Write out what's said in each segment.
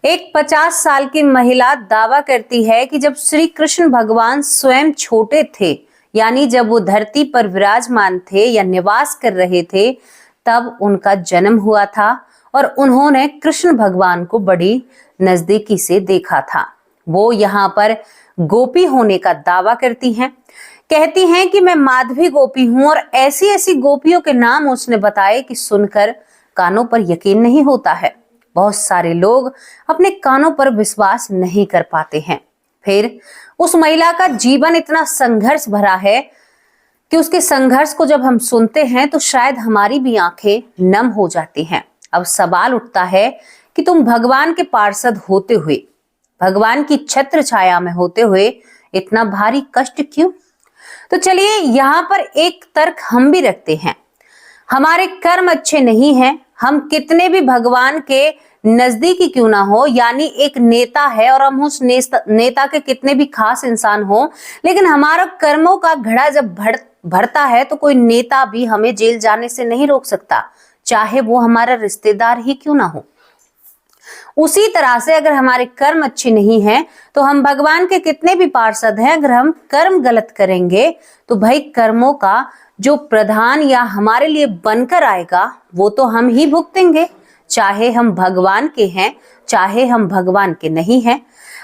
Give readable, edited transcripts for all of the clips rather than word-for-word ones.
एक 50 साल की महिला दावा करती है कि जब श्री कृष्ण भगवान स्वयं छोटे थे, यानी जब वो धरती पर विराजमान थे या निवास कर रहे थे, तब उनका जन्म हुआ था और उन्होंने कृष्ण भगवान को बड़ी नजदीकी से देखा था। वो यहाँ पर गोपी होने का दावा करती हैं। कहती हैं कि मैं माधवी गोपी हूं और ऐसी ऐसी गोपियों के नाम उसने बताए कि सुनकर कानों पर यकीन नहीं होता है। बहुत सारे लोग अपने कानों पर विश्वास नहीं कर पाते हैं। फिर उस महिला का जीवन इतना संघर्ष भरा है कि उसके संघर्ष को जब हम सुनते हैं तो शायद हमारी भी आंखें नम हो जाती हैं। अब सवाल उठता है कि तुम भगवान के पार्षद होते हुए, भगवान की छत्र छाया में होते हुए इतना भारी कष्ट क्यों? तो चलिए यहाँ पर एक तर्क हम भी रखते हैं। हमारे कर्म अच्छे नहीं हैं, हम कितने भी भगवान के नजदीकी क्यों ना हो, यानी एक नेता है और हम उस नेता के कितने भी खास इंसान हो, लेकिन हमारा कर्मों का घड़ा जब भरता है तो कोई नेता भी हमें जेल जाने से नहीं रोक सकता, चाहे वो हमारा रिश्तेदार ही क्यों ना हो। उसी तरह से अगर हमारे कर्म अच्छे नहीं हैं तो हम भगवान के कितने भी पार्षद हैं, अगर हम कर्म गलत करेंगे तो भाई कर्मों का जो प्रधान या हमारे लिए बनकर आएगा वो तो हम ही भुगतेंगे, चाहे हम भगवान के हैं चाहे हम भगवान के नहीं हैं।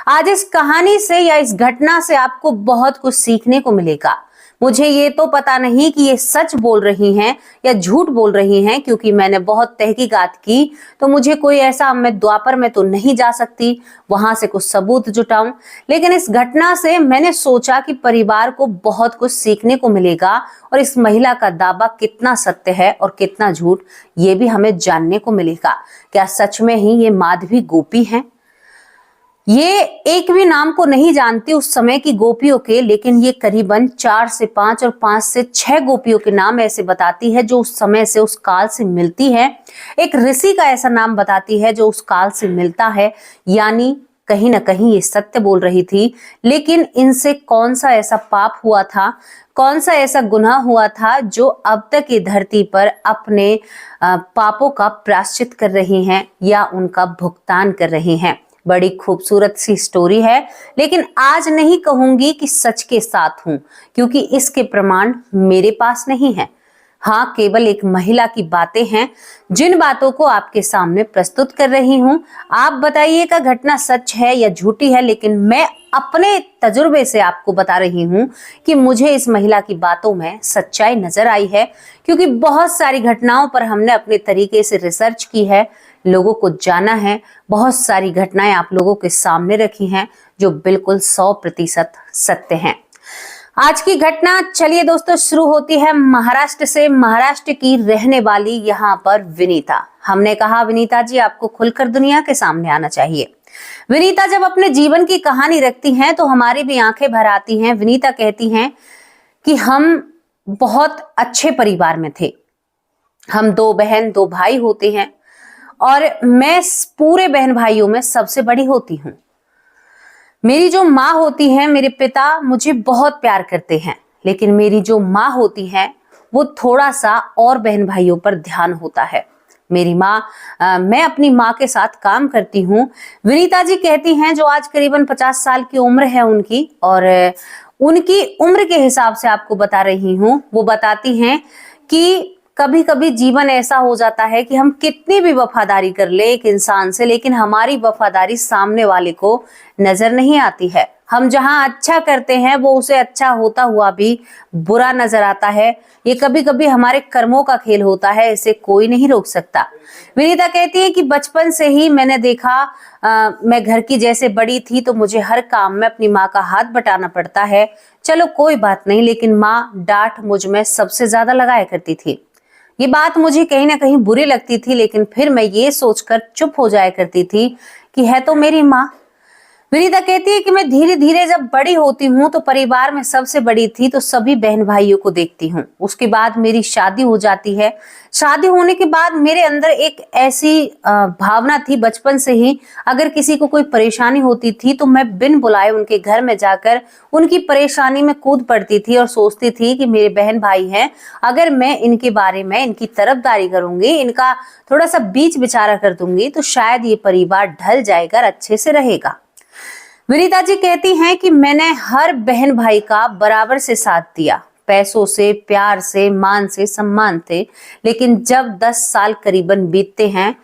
आज इस कहानी से या इस घटना से आपको बहुत कुछ सीखने को मिलेगा। मुझे ये तो पता नहीं कि ये सच बोल रही हैं या झूठ बोल रही हैं, क्योंकि मैंने बहुत तहकीकात की तो मुझे कोई ऐसा, मैं द्वापर में तो नहीं जा सकती वहां से कुछ सबूत जुटाऊं, लेकिन इस घटना से मैंने सोचा कि परिवार को बहुत कुछ सीखने को मिलेगा और इस महिला का दावा कितना सत्य है और कितना झूठ ये भी हमें जानने को मिलेगा। क्या सच में ही ये माधवी गोपी हैं? ये एक भी नाम को नहीं जानती उस समय की गोपियों के, लेकिन ये करीबन 4 से 5 और 5 से 6 गोपियों के नाम ऐसे बताती है जो उस समय से, उस काल से मिलती है। एक ऋषि का ऐसा नाम बताती है जो उस काल से मिलता है, यानी कहीं ना कहीं ये सत्य बोल रही थी। लेकिन इनसे कौन सा ऐसा पाप हुआ था, कौन सा ऐसा गुनाह हुआ था जो अब तक ये धरती पर अपने पापों का प्रायश्चित कर रही हैं या उनका भुगतान कर रही हैं। बड़ी खूबसूरत सी स्टोरी है, लेकिन आज नहीं कहूंगी कि सच के साथ हूं, क्योंकि इसके प्रमाण मेरे पास नहीं है। हाँ, केवल एक महिला की बातें हैं जिन बातों को आपके सामने प्रस्तुत कर रही हूं। आप बताइएगा घटना सच है या झूठी है, लेकिन मैं अपने तजुर्बे से आपको बता रही हूं कि मुझे इस महिला की बातों में सच्चाई नजर आई है, क्योंकि बहुत सारी घटनाओं पर हमने अपने तरीके से रिसर्च की है, लोगों को जाना है, बहुत सारी घटनाएं आप लोगों के सामने रखी हैं जो बिल्कुल 100% सत्य हैं। आज की घटना चलिए दोस्तों शुरू होती है महाराष्ट्र से। महाराष्ट्र की रहने वाली यहाँ पर विनीता। हमने कहा विनीता जी आपको खुलकर दुनिया के सामने आना चाहिए। विनीता जब अपने जीवन की कहानी रखती हैं तो हमारी भी आंखें भर आती हैं। विनीता कहती हैं कि हम बहुत अच्छे परिवार में थे, हम 2 बहन 2 भाई होते हैं और मैं पूरे बहन भाइयों में सबसे बड़ी होती हूँ। मेरी जो माँ होती है, मेरे पिता मुझे बहुत प्यार करते हैं, लेकिन मेरी जो माँ होती है वो थोड़ा सा और बहन भाइयों पर ध्यान होता है। मेरी माँ, मैं अपनी माँ के साथ काम करती हूँ। विनीता जी कहती हैं जो आज करीबन 50 साल की उम्र है उनकी, और उनकी उम्र के हिसाब से आपको बता रही हूँ। वो बताती हैं कि कभी कभी जीवन ऐसा हो जाता है कि हम कितनी भी वफादारी कर ले एक इंसान से, लेकिन हमारी वफादारी सामने वाले को नजर नहीं आती है। हम जहां अच्छा करते हैं वो उसे अच्छा होता हुआ भी बुरा नजर आता है। ये कभी कभी हमारे कर्मों का खेल होता है, इसे कोई नहीं रोक सकता। विनीता कहती है कि बचपन से ही मैंने देखा, मैं घर की जैसे बड़ी थी तो मुझे हर काम में अपनी माँ का हाथ बटाना पड़ता है। चलो कोई बात नहीं, लेकिन माँ डांट मुझ में सबसे ज्यादा लगाया करती थी। ये बात मुझे कहीं ना कहीं बुरी लगती थी, लेकिन फिर मैं ये सोचकर चुप हो जाया करती थी कि है तो मेरी माँ। विनीता कहती है कि मैं धीरे धीरे जब बड़ी होती हूँ तो परिवार में सबसे बड़ी थी, तो सभी बहन भाइयों को देखती हूँ। उसके बाद मेरी शादी हो जाती है। शादी होने के बाद मेरे अंदर एक ऐसी भावना थी बचपन से ही, अगर किसी को कोई परेशानी होती थी तो मैं बिन बुलाए उनके घर में जाकर उनकी परेशानी में कूद पड़ती थी और सोचती थी कि मेरे बहन भाई हैं, अगर मैं इनके बारे में इनकी तरफदारी करूंगी, इनका थोड़ा सा बीच विचारा कर दूंगी, तो शायद ये परिवार ढल जाएगा, अच्छे से रहेगा। विनीता जी कहती हैं कि मैंने हर बहन भाई का बराबर से साथ दिया, पैसों से, प्यार से, मान से, सम्मान से, लेकिन जब 10 साल करीबन बीतते हैं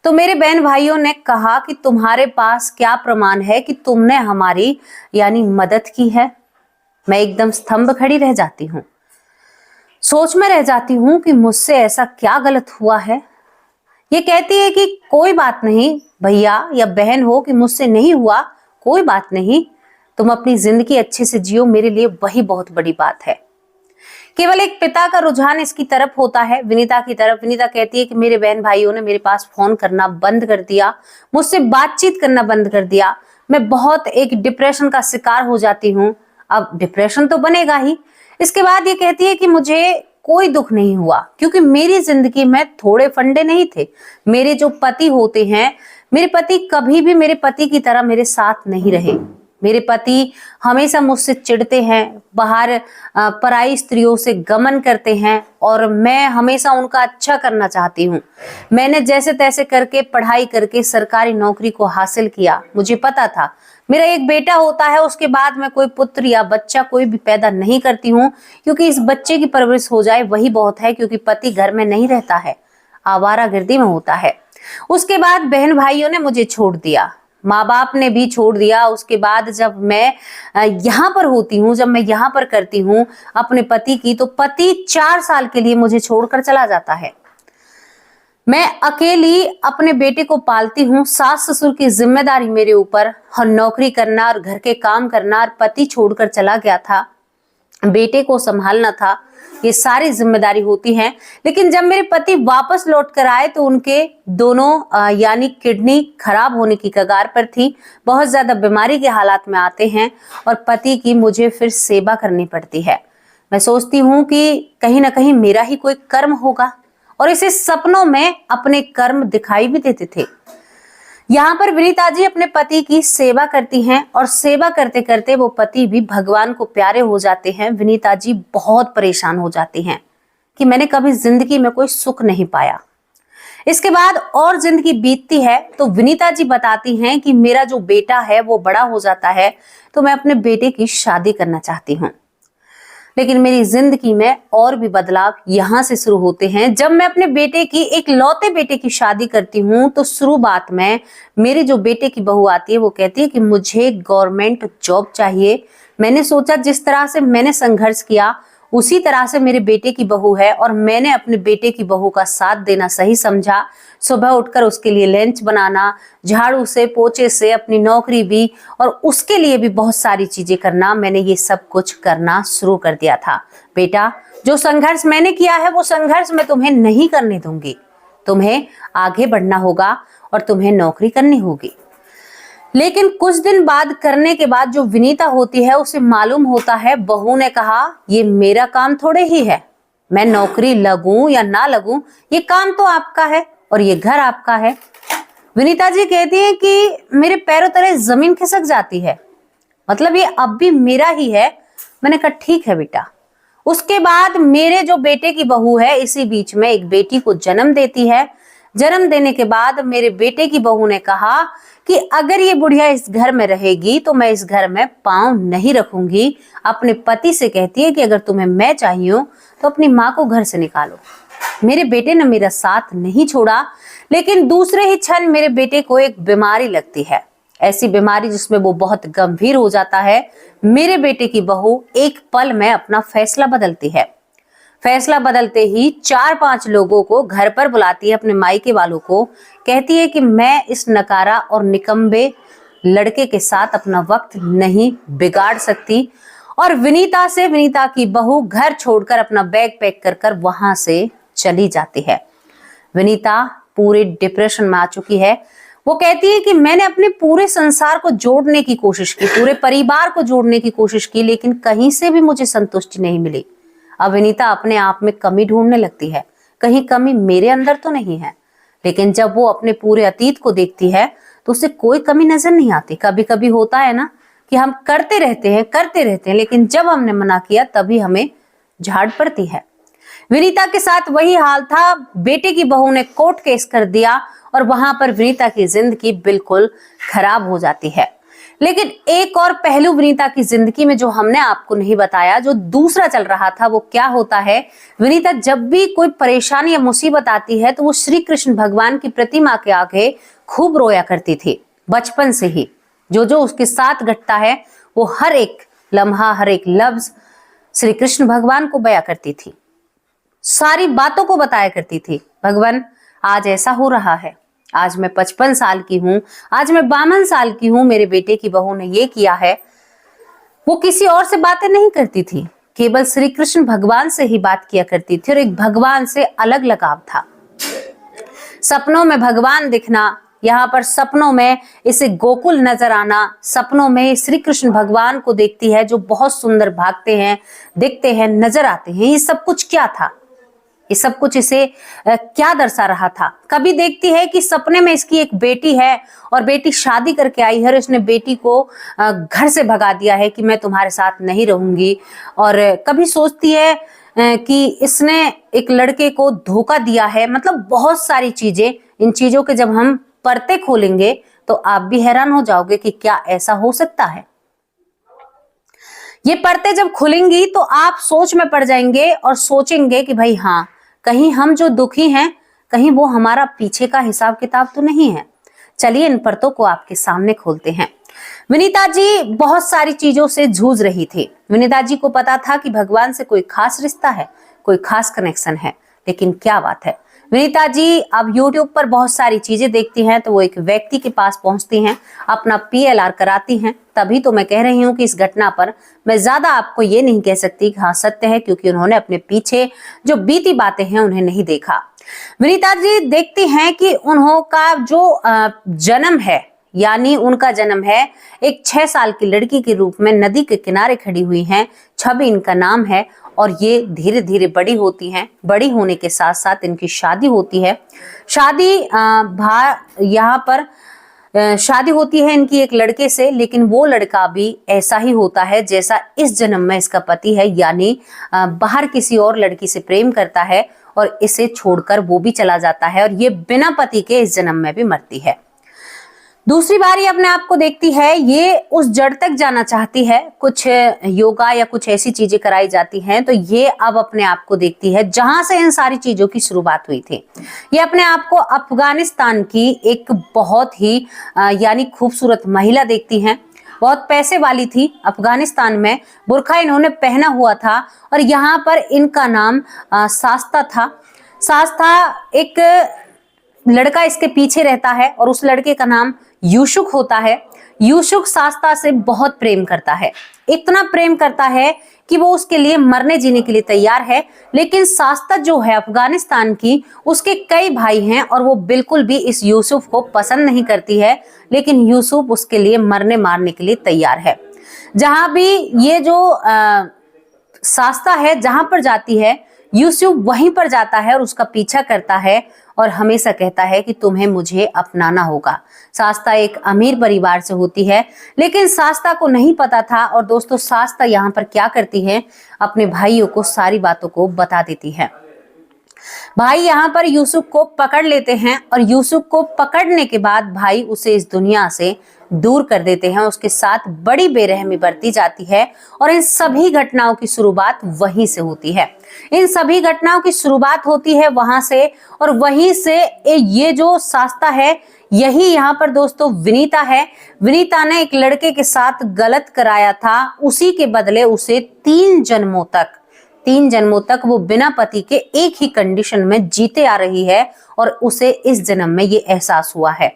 तो मेरे बहन भाइयों ने कहा कि तुम्हारे पास क्या प्रमाण है कि तुमने हमारी यानी मदद की है। मैं एकदम स्तंभ खड़ी रह जाती हूँ, सोच में रह जाती हूँ कि मुझसे ऐसा क्या गलत हुआ है। ये कहती है कि कोई बात नहीं भैया या बहन हो कि मुझसे नहीं हुआ, कोई बात नहीं, तुम अपनी जिंदगी अच्छे से जियो, मेरे लिए वही बहुत बड़ी बात है। केवल एक पिता का रुझान इसकी तरफ होता है, विनीता की तरफ। विनीता कहती है कि मेरे बहन भाइयों ने मेरे पास फोन करना बंद कर दिया, मुझसे बातचीत करना बंद कर दिया। मैं बहुत एक डिप्रेशन का शिकार हो जाती हूँ। अब डिप्रेशन तो बनेगा ही। इसके बाद ये कहती है कि मुझे कोई दुख नहीं हुआ, क्योंकि मेरी जिंदगी में थोड़े फंडे नहीं थे। मेरे जो पति होते हैं, मेरे पति कभी भी मेरे पति की तरह मेरे साथ नहीं रहे। मेरे पति हमेशा मुझसे चिढ़ते हैं, बाहर पराई स्त्रियों से गमन करते हैं, और मैं हमेशा उनका अच्छा करना चाहती हूँ। मैंने जैसे तैसे करके पढ़ाई करके सरकारी नौकरी को हासिल किया। मुझे पता था मेरा एक बेटा होता है, उसके बाद मैं कोई पुत्र या बच्चा कोई भी पैदा नहीं करती हूँ, क्योंकि इस बच्चे की परवरिश हो जाए वही बहुत है, क्योंकि पति घर में नहीं रहता है, आवारागर्दी में होता है। उसके बाद बहन भाइयों ने मुझे छोड़ दिया, माँ बाप ने भी छोड़ दिया। उसके बाद जब मैं यहाँ पर होती हूँ, जब मैं यहाँ पर करती हूँ अपने पति की, तो पति 4 साल के लिए मुझे छोड़कर चला जाता है। मैं अकेली अपने बेटे को पालती हूँ, सास ससुर की जिम्मेदारी मेरे ऊपर, और नौकरी करना और घर के काम करना, और पति छोड़कर चला गया था, बेटे को संभालना था, ये सारी जिम्मेदारी होती है। लेकिन जब मेरे पति वापस लौट कर आए तो उनके दोनों यानी किडनी खराब होने की कगार पर थी, बहुत ज्यादा बीमारी के हालात में आते हैं, और पति की मुझे फिर सेवा करनी पड़ती है। मैं सोचती हूँ कि कहीं ना कहीं मेरा ही कोई कर्म होगा, और इसे सपनों में अपने कर्म दिखाई भी देते थे। यहाँ पर विनीता जी अपने पति की सेवा करती हैं, और सेवा करते करते वो पति भी भगवान को प्यारे हो जाते हैं। विनीता जी बहुत परेशान हो जाती हैं कि मैंने कभी जिंदगी में कोई सुख नहीं पाया। इसके बाद और जिंदगी बीतती है तो विनीता जी बताती हैं कि मेरा जो बेटा है वो बड़ा हो जाता है, तो मैं अपने बेटे की शादी करना चाहती हूँ। लेकिन मेरी जिंदगी में और भी बदलाव यहाँ से शुरू होते हैं। जब मैं अपने बेटे की, एक लौते बेटे की शादी करती हूँ, तो शुरुआत में मेरे जो बेटे की बहू आती है वो कहती है कि मुझे गवर्नमेंट जॉब चाहिए। मैंने सोचा जिस तरह से मैंने संघर्ष किया उसी तरह से मेरे बेटे की बहू है, और मैंने अपने बेटे की बहू का साथ देना सही समझा। सुबह उठकर उसके लिए लंच बनाना, झाड़ू से पोछे से अपनी नौकरी भी, और उसके लिए भी बहुत सारी चीजें करना, मैंने ये सब कुछ करना शुरू कर दिया था। बेटा, जो संघर्ष मैंने किया है वो संघर्ष मैं तुम्हें नहीं करने दूंगी। तुम्हें आगे बढ़ना होगा और तुम्हें नौकरी करनी होगी। लेकिन कुछ दिन बाद करने के बाद जो विनीता होती है उसे मालूम होता है, बहू ने कहा ये मेरा काम थोड़े ही है, मैं नौकरी लगूं या ना लगूं, ये काम तो आपका है और ये घर आपका है। विनीता जी कहती है कि मेरे पैरों तले जमीन खिसक जाती है, मतलब ये अब भी मेरा ही है। मैंने कहा ठीक है बेटा। उसके बाद मेरे जो बेटे की बहू है इसी बीच में एक बेटी को जन्म देती है। जन्म देने के बाद मेरे बेटे की बहू ने कहा कि अगर ये बुढ़िया इस घर में रहेगी तो मैं इस घर में पांव नहीं रखूंगी। अपने पति से कहती है कि अगर तुम्हें मैं चाहिए तो अपनी माँ को घर से निकालो। मेरे बेटे ने मेरा साथ नहीं छोड़ा, लेकिन दूसरे ही क्षण मेरे बेटे को एक बीमारी लगती है, ऐसी बीमारी जिसमें वो बहुत गंभीर हो जाता है। मेरे बेटे की बहू एक पल में अपना फैसला बदलती है। फैसला बदलते ही 4-5 लोगों को घर पर बुलाती है, अपने मायके वालों को, कहती है कि मैं इस नकारा और निकम्बे लड़के के साथ अपना वक्त नहीं बिगाड़ सकती। और विनीता से, विनीता की बहू घर छोड़कर अपना बैग पैक कर कर वहां से चली जाती है। विनीता पूरे डिप्रेशन में आ चुकी है। वो कहती है कि मैंने अपने पूरे संसार को जोड़ने की कोशिश की, पूरे परिवार को जोड़ने की कोशिश की, लेकिन कहीं से भी मुझे संतुष्टि नहीं मिली। अब विनीता अपने आप में कमी ढूंढने लगती है, कहीं कमी मेरे अंदर तो नहीं है। लेकिन जब वो अपने पूरे अतीत को देखती है तो उसे कोई कमी नजर नहीं आती। कभी कभी होता है ना कि हम करते रहते हैं, लेकिन जब हमने मना किया तभी हमें झाड़ पड़ती है। विनीता के साथ वही हाल था। बेटे की बहू ने कोर्ट केस कर दिया और वहां पर विनीता की जिंदगी बिल्कुल खराब हो जाती है। लेकिन एक और पहलू विनीता की जिंदगी में जो हमने आपको नहीं बताया, जो दूसरा चल रहा था, वो क्या होता है। विनीता जब भी कोई परेशानी या मुसीबत आती है तो वो श्री कृष्ण भगवान की प्रतिमा के आगे खूब रोया करती थी। बचपन से ही जो जो उसके साथ घटता है वो हर एक लम्हा, हर एक लफ्ज श्री कृष्ण भगवान को बया करती थी, सारी बातों को बताया करती थी। भगवान आज ऐसा हो रहा है, आज मैं 55 साल की हूं, आज मैं 52 साल की हूं, मेरे बेटे की बहू ने ये किया है। वो किसी और से बातें नहीं करती थी, केवल श्री कृष्ण भगवान से ही बात किया करती थी और एक भगवान से अलग लगाव था। सपनों में भगवान दिखना, यहाँ पर सपनों में इसे गोकुल नजर आना, सपनों में श्री कृष्ण भगवान को देखती है जो बहुत सुंदर भागते हैं, दिखते हैं, नजर आते हैं। ये सब कुछ क्या था, ये सब कुछ इसे क्या दर्शा रहा था। कभी देखती है कि सपने में इसकी एक बेटी है और बेटी शादी करके आई है और इसने बेटी को घर से भगा दिया है कि मैं तुम्हारे साथ नहीं रहूंगी। और कभी सोचती है कि इसने एक लड़के को धोखा दिया है। मतलब बहुत सारी चीजें, इन चीजों के जब हम पर्दे खोलेंगे तो आप भी हैरान हो जाओगे कि क्या ऐसा हो सकता है। ये पर्दे जब खुलेंगी तो आप सोच में पड़ जाएंगे और सोचेंगे कि भाई हाँ, कहीं हम जो दुखी हैं, कहीं वो हमारा पीछे का हिसाब किताब तो नहीं है। चलिए इन पर्दों को आपके सामने खोलते हैं। विनीता जी बहुत सारी चीजों से जूझ रही थी। विनीता जी को पता था कि भगवान से कोई खास रिश्ता है, कोई खास कनेक्शन है, लेकिन क्या बात है, विनीता जी अब YouTube पर बहुत सारी चीजें देखती हैं तो वो एक व्यक्ति के पास पहुंचती हैं, अपना PLR कराती हैं। तभी तो मैं कह रही हूं कि इस घटना पर मैं ज्यादा आपको ये नहीं कह सकती कि हाँ सत्य है, क्योंकि उन्होंने अपने पीछे जो बीती बातें हैं उन्हें नहीं देखा। विनीता जी देखती हैं कि उन्हों का जो जन्म है, यानी उनका जन्म है एक 6 साल की लड़की के रूप में नदी के किनारे खड़ी हुई हैं। छवि इनका नाम है और ये धीरे धीरे बड़ी होती हैं। बड़ी होने के साथ साथ इनकी शादी होती है। शादी यहाँ पर शादी होती है इनकी एक लड़के से, लेकिन वो लड़का भी ऐसा ही होता है जैसा इस जन्म में इसका पति है, यानी बाहर किसी और लड़की से प्रेम करता है और इसे छोड़कर वो भी चला जाता है और ये बिना पति के इस जन्म में भी मरती है। दूसरी बार ये अपने आप को देखती है, ये उस जड़ तक जाना चाहती है। कुछ योगा या कुछ ऐसी चीजें कराई जाती हैं तो ये अब अपने आप को देखती है जहां से इन सारी चीजों की शुरुआत हुई थी। ये अपने आप को अफगानिस्तान की एक बहुत ही यानी खूबसूरत महिला देखती हैं। बहुत पैसे वाली थी, अफगानिस्तान में बुर्का इन्होंने पहना हुआ था और यहाँ पर इनका नाम शास्ता था। शास्ता एक लड़का इसके पीछे रहता है और उस लड़के का नाम यूशुक होता है। यूशुक शास्ता से बहुत प्रेम करता है, इतना प्रेम करता है कि वो उसके लिए मरने जीने के लिए तैयार है। लेकिन शास्ता जो है अफगानिस्तान की, उसके कई भाई हैं और वो बिल्कुल भी इस यूसुफ को पसंद नहीं करती है, लेकिन यूसुफ उसके लिए मरने मारने के लिए तैयार है। जहां भी ये जो शास्ता है जहां पर जाती है, यूसुफ वहीं पर जाता है और उसका पीछा करता है और हमेशा कहता है कि तुम्हें मुझे अपनाना होगा। शास्ता एक अमीर परिवार से होती है, लेकिन शास्ता को नहीं पता था। और दोस्तों शास्ता यहाँ पर क्या करती है, अपने भाइयों को सारी बातों को बता देती है। भाई यहाँ पर यूसुफ को पकड़ लेते हैं और यूसुफ को पकड़ने के बाद भाई उसे इस दुनिया से दूर कर देते हैं। उसके साथ बड़ी बेरहमी बरती जाती है और इन सभी घटनाओं की शुरुआत वहीं से होती है। इन सभी घटनाओं की शुरुआत होती है वहां से और वहीं से ये जो शास्ता है, यही यहाँ पर दोस्तों विनीता है। विनीता ने एक लड़के के साथ गलत कराया था, उसी के बदले उसे 3 जन्मों तक वो बिना पति के एक ही कंडीशन में जीते आ रही है और उसे इस जन्म में ये एहसास हुआ है।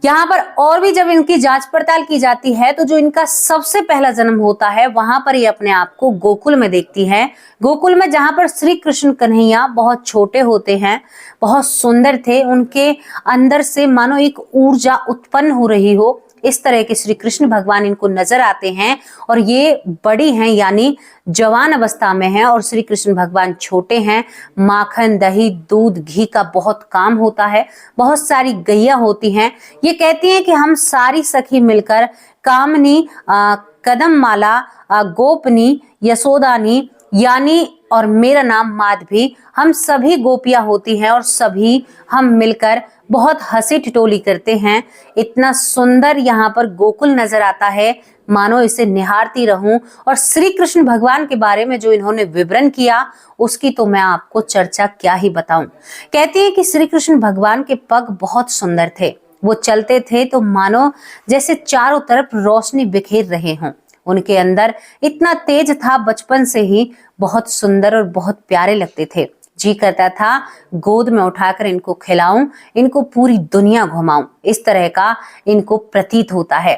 यहाँ पर और भी जब इनकी जांच पड़ताल की जाती है तो जो इनका सबसे पहला जन्म होता है वहां पर ये अपने आप को गोकुल में देखती है। गोकुल में जहां पर श्री कृष्ण कन्हैया बहुत छोटे होते हैं, बहुत सुंदर थे, उनके अंदर से मानो एक ऊर्जा उत्पन्न हो रही हो, इस तरह के श्री कृष्ण भगवान इनको नजर आते हैं। और ये बड़ी हैं यानी जवान अवस्था में हैं और श्री कृष्ण भगवान छोटे हैं। माखन, दही, दूध, घी का बहुत काम होता है, बहुत सारी गैया होती हैं। ये कहती हैं कि हम सारी सखी मिलकर कामनी, कदम माला, गोपनी, यशोदानी यानी और मेरा नाम माधवी, हम सभी गोपियां होती हैं और सभी हम मिलकर बहुत हंसी ठिठोली करते हैं। इतना सुंदर यहाँ पर गोकुल नजर आता है, मानो इसे निहारती रहूं। और श्री कृष्ण भगवान के बारे में जो इन्होंने विवरण किया उसकी तो मैं आपको चर्चा क्या ही बताऊं। कहती है कि श्री कृष्ण भगवान के पग बहुत सुंदर थे, वो चलते थे तो मानो जैसे चारों तरफ रोशनी बिखेर रहे हों। उनके अंदर इतना तेज था, बचपन से ही बहुत सुंदर और बहुत प्यारे लगते थे। जी करता था गोद में उठाकर इनको खिलाऊं, इनको पूरी दुनिया घुमाऊं, इस तरह का इनको प्रतीत होता है।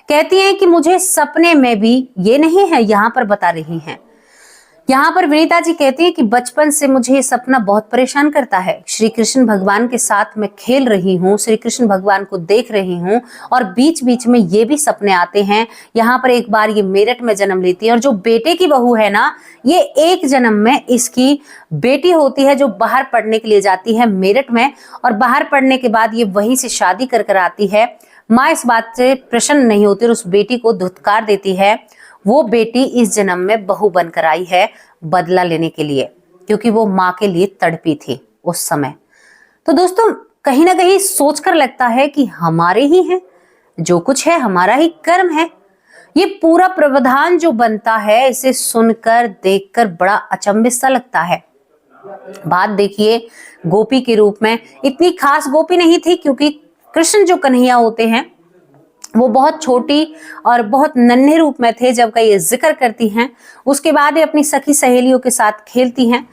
कहती हैं कि मुझे सपने में भी, ये नहीं है यहाँ पर बता रही हैं, यहाँ पर विनीता जी कहती है कि बचपन से मुझे ये सपना बहुत परेशान करता है। श्री कृष्ण भगवान के साथ मैं खेल रही हूँ, श्री कृष्ण भगवान को देख रही हूँ और बीच बीच में ये भी सपने आते हैं। यहाँ पर एक बार ये मेरठ में जन्म लेती है और जो बेटे की बहू है ना, ये एक जन्म में इसकी बेटी होती है जो बाहर पढ़ने के लिए जाती है मेरठ में, और बाहर पढ़ने के बाद ये वहीं से शादी कर आती है। माँ इस बात से प्रसन्न नहीं होती और उस बेटी को धुतकार देती है। वो बेटी इस जन्म में बहू बनकर आई है बदला लेने के लिए, क्योंकि वो माँ के लिए तड़पी थी उस समय। तो दोस्तों कहीं ना कहीं सोचकर लगता है कि हमारे ही हैं, जो कुछ है हमारा ही कर्म है। ये पूरा प्रावधान जो बनता है, इसे सुनकर देखकर बड़ा अचंभित सा लगता है। बात देखिए, गोपी के रूप में इतनी खास गोपी नहीं थी, क्योंकि कृष्ण जो कन्हैया होते हैं वो बहुत छोटी और बहुत नन्हे रूप में थे जब का ये जिक्र करती हैं। उसके बाद ये अपनी सखी सहेलियों के साथ खेलती हैं,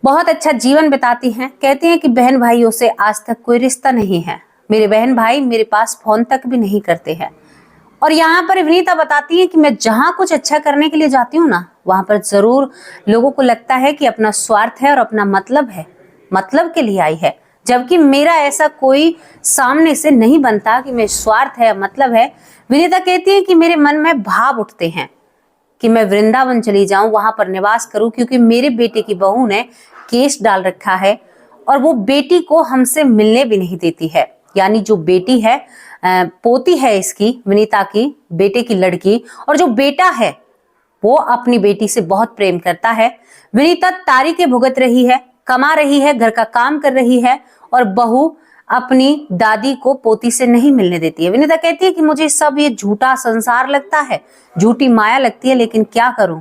बहुत अच्छा जीवन बिताती हैं। कहती हैं कि बहन भाइयों से आज तक कोई रिश्ता नहीं है, मेरे बहन भाई मेरे पास फोन तक भी नहीं करते हैं। और यहाँ पर विनीता बताती है कि मैं जहाँ कुछ अच्छा करने के लिए जाती हूँ ना, वहां पर जरूर लोगों को लगता है कि अपना स्वार्थ है और अपना मतलब है, मतलब के लिए आई है, जबकि मेरा ऐसा कोई सामने से नहीं बनता कि मैं स्वार्थ है मतलब है। विनीता कहती है कि मेरे मन में भाव उठते हैं कि मैं वृंदावन चली जाऊं, वहां पर निवास करूं, क्योंकि मेरे बेटे की बहू ने केस डाल रखा है और वो बेटी को हमसे मिलने भी नहीं देती है। यानी जो बेटी है, पोती है इसकी, विनीता की बेटे की लड़की, और जो बेटा है वो अपनी बेटी से बहुत प्रेम करता है। विनीता तारीखें भुगत रही है, कमा रही है, घर का काम कर रही है, और बहू अपनी दादी को पोती से नहीं मिलने देती है। विनीता कहती है कि मुझे सब ये झूठा संसार लगता है, झूठी माया लगती है, लेकिन क्या करूं।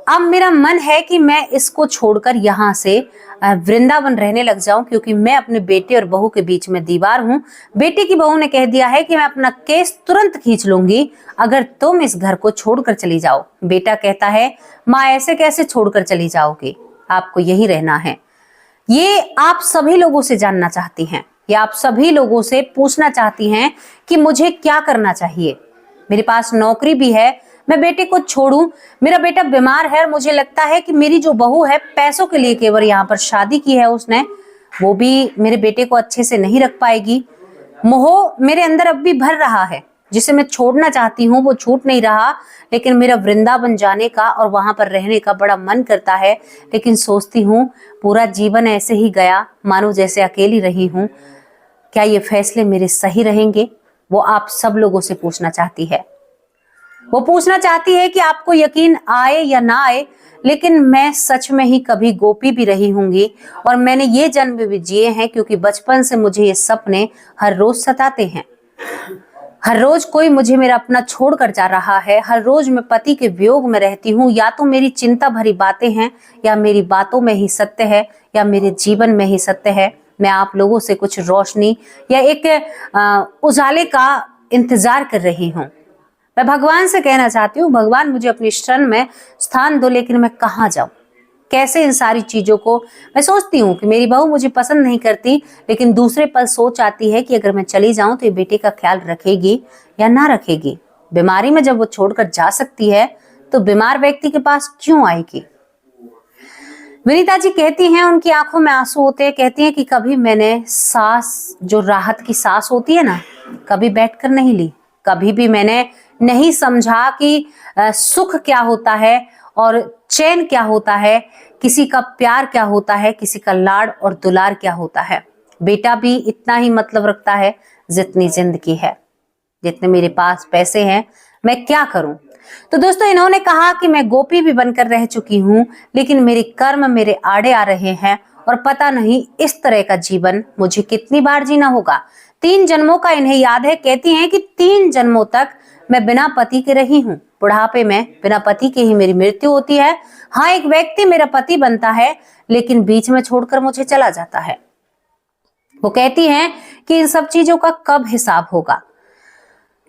अब मेरा मन है कि मैं इसको छोड़कर यहाँ से वृंदावन रहने लग जाऊं, क्योंकि मैं अपने बेटे और बहू के बीच में दीवार हूं। बेटे की बहू ने कह दिया है कि मैं अपना केस तुरंत खींच लूंगी अगर तुम इस घर को छोड़कर चली जाओ। बेटा कहता है, माँ ऐसे कैसे छोड़कर चली जाओगी, आपको यही रहना है। ये आप सभी लोगों से जानना चाहती हैं, या आप सभी लोगों से पूछना चाहती हैं कि मुझे क्या करना चाहिए। मेरे पास नौकरी भी है, मैं बेटे को छोड़ूं, मेरा बेटा बीमार है और मुझे लगता है कि मेरी जो बहू है पैसों के लिए केवल यहाँ पर शादी की है उसने, वो भी मेरे बेटे को अच्छे से नहीं रख पाएगी। मोह मेरे अंदर अब भी भर रहा है, जिसे मैं छोड़ना चाहती हूँ वो छूट नहीं रहा, लेकिन मेरा वृंदावन जाने का और वहां पर रहने का बड़ा मन करता है। लेकिन सोचती हूँ पूरा जीवन ऐसे ही गया, मानो जैसे अकेली रही हूँ, क्या ये फैसले मेरे सही रहेंगे। वो आप सब लोगों से पूछना चाहती है। वो पूछना चाहती है कि आपको यकीन आए या ना आए, लेकिन मैं सच में ही कभी गोपी भी रही होंगी और मैंने ये जन्म भी जिए हैं, क्योंकि बचपन से मुझे ये सपने हर रोज सताते हैं। हर रोज कोई मुझे मेरा अपना छोड़ कर जा रहा है, हर रोज मैं पति के वियोग में रहती हूँ। या तो मेरी चिंता भरी बातें हैं, या मेरी बातों में ही सत्य है, या मेरे जीवन में ही सत्य है। मैं आप लोगों से कुछ रोशनी या एक उजाले का इंतजार कर रही हूँ। मैं भगवान से कहना चाहती हूँ, भगवान मुझे अपनी शरण में स्थान दो, लेकिन मैं कहाँ जाऊं, कैसे इन सारी चीजों को मैं सोचती हूँ कि मेरी बहू मुझे पसंद नहीं करती, लेकिन दूसरे पल सोच आती है कि अगर मैं चली जाऊं तो ये बेटे का ख्याल रखेगी या ना रखेगी। बीमारी में जब वो छोड़कर जा सकती है तो बीमार व्यक्ति के पास क्यों आएगी। विनीता जी कहती हैं, उनकी आंखों में आंसू होते हैं। कहती हैं कि कभी मैंने सांस, जो राहत की सांस होती है ना, कभी बैठकर नहीं ली। कभी भी मैंने नहीं समझा कि सुख क्या होता है और चैन क्या होता है, किसी का प्यार क्या होता है, किसी का लाड़ और दुलार क्या होता है। बेटा भी इतना ही मतलब रखता है जितनी जिंदगी है। जितने मेरे पास पैसे हैं मैं क्या करूं। तो दोस्तों, इन्होंने कहा कि मैं गोपी भी बनकर रह चुकी हूं, लेकिन मेरे कर्म मेरे आड़े आ रहे हैं और पता नहीं इस तरह का जीवन मुझे कितनी बार जीना होगा। 3 जन्मों का इन्हें याद है। कहती हैं कि 3 जन्मों तक मैं बिना पति के रही हूँ। बुढ़ापे में बिना पति के ही मेरी मृत्यु होती है। हाँ, एक व्यक्ति मेरा पति बनता है, लेकिन बीच में छोड़कर मुझे चला जाता है। वो कहती हैं कि इन सब चीजों का कब हिसाब होगा।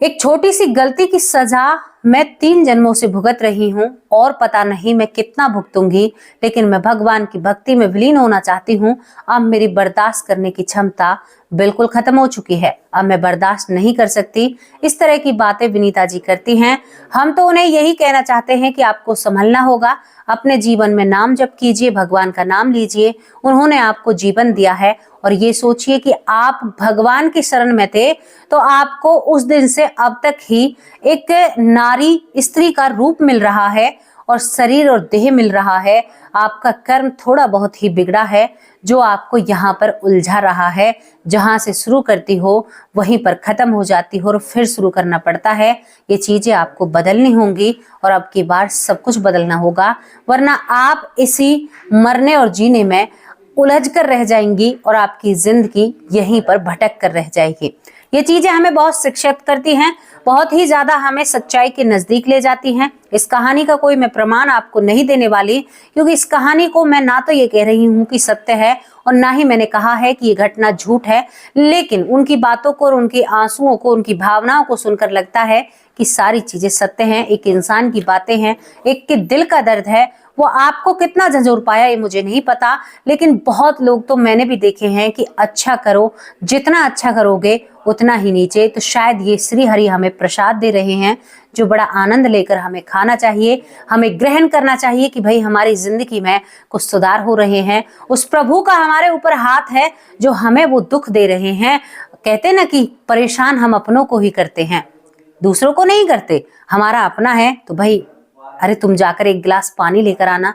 एक छोटी सी गलती की सजा मैं 3 जन्मों से भुगत रही हूँ और पता नहीं मैं कितना भुगतूंगी, लेकिन मैं भगवान की भक्ति में विलीन होना चाहती हूँ। अब मेरी बर्दाश्त करने की क्षमता बिल्कुल खत्म हो चुकी है। अब मैं बर्दाश्त नहीं कर सकती। इस तरह की बातें विनीता जी करती हैं। हम तो उन्हें यही कहना चाहते हैं कि आपको संभलना होगा। अपने जीवन में नाम जप कीजिए, भगवान का नाम लीजिए। उन्होंने आपको जीवन दिया है और ये सोचिए कि आप भगवान की शरण में थे तो आपको उस दिन से अब तक ही एक नारी स्त्री का रूप मिल रहा है और शरीर और देह मिल रहा है। आपका कर्म थोड़ा बहुत ही बिगड़ा है जो आपको यहाँ पर उलझा रहा है। जहां से शुरू करती हो वहीं पर खत्म हो जाती हो और फिर शुरू करना पड़ता है। ये चीजें आपको बदलनी होंगी और अब की बार सब कुछ बदलना होगा, वरना आप इसी मरने और जीने में उलझ कर रह जाएंगी और आपकी जिंदगी यहीं पर भटक कर रह जाएगी। ये चीजें हमें बहुत शिक्षित करती हैं, बहुत ही ज्यादा हमें सच्चाई के नजदीक ले जाती हैं। इस कहानी का कोई मैं प्रमाण आपको नहीं देने वाली, क्योंकि इस कहानी को मैं ना तो ये कह रही हूँ कि सत्य है और ना ही मैंने कहा है कि ये घटना झूठ है, लेकिन उनकी बातों को और उनके आंसुओं को, उनकी भावनाओं को सुनकर लगता है कि सारी चीजें सत्य हैं। एक इंसान की बातें हैं, एक के दिल का दर्द है। वो आपको कितना झंझोर पाया ये मुझे नहीं पता, लेकिन बहुत लोग तो मैंने भी देखे हैं कि अच्छा करो, जितना अच्छा करोगे उतना ही नीचे। तो शायद ये श्री हरि हमें प्रसाद दे रहे हैं जो बड़ा आनंद लेकर हमें खाना चाहिए, हमें ग्रहण करना चाहिए कि भाई हमारी जिंदगी में कुछ सुधार हो रहे हैं। उस प्रभु का हमारे ऊपर हाथ है जो हमें वो दुख दे रहे हैं। कहते ना कि परेशान हम अपनों को ही करते हैं, दूसरों को नहीं करते। हमारा अपना है तो भाई अरे तुम जाकर एक गिलास पानी लेकर आना।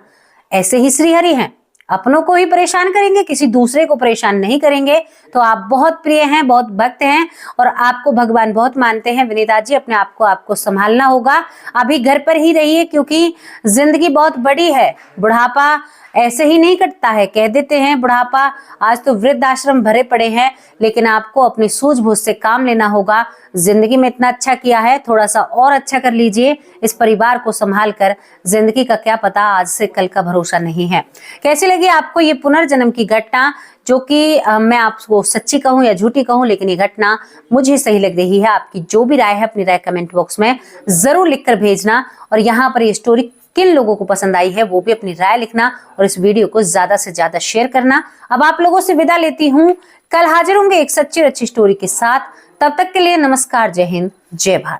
ऐसे ही श्री हरि हैं, अपनों को ही परेशान करेंगे, किसी दूसरे को परेशान नहीं करेंगे। तो आप बहुत प्रिय हैं, बहुत भक्त हैं और आपको भगवान बहुत मानते हैं। विनीता जी, अपने आप को आपको संभालना होगा। अभी घर पर ही रहिए क्योंकि जिंदगी बहुत बड़ी है। बुढ़ापा ऐसे ही नहीं कटता है। कह देते हैं बुढ़ापा, आज तो वृद्ध आश्रम भरे पड़े हैं, लेकिन आपको अपनी सूझबूझ से काम लेना होगा। जिंदगी में इतना अच्छा किया है, थोड़ा सा और अच्छा कर लीजिए। इस परिवार को संभाल कर, जिंदगी का क्या पता, आज से कल का भरोसा नहीं है। कैसी लगी आपको ये पुनर्जन्म की घटना, जो कि मैं आपको सच्ची कहूं या झूठी कहूं, लेकिन ये घटना मुझे सही लग रही है। आपकी जो भी राय है अपनी राय कमेंट बॉक्स में जरूर लिखकर भेजना और यहाँ पर ये स्टोरी किन लोगों को पसंद आई है वो भी अपनी राय लिखना और इस वीडियो को ज्यादा से ज्यादा शेयर करना। अब आप लोगों से विदा लेती हूँ, कल हाजिर होंगे एक सच्ची और अच्छी स्टोरी के साथ। तब तक के लिए नमस्कार, जय हिंद, जय भारत।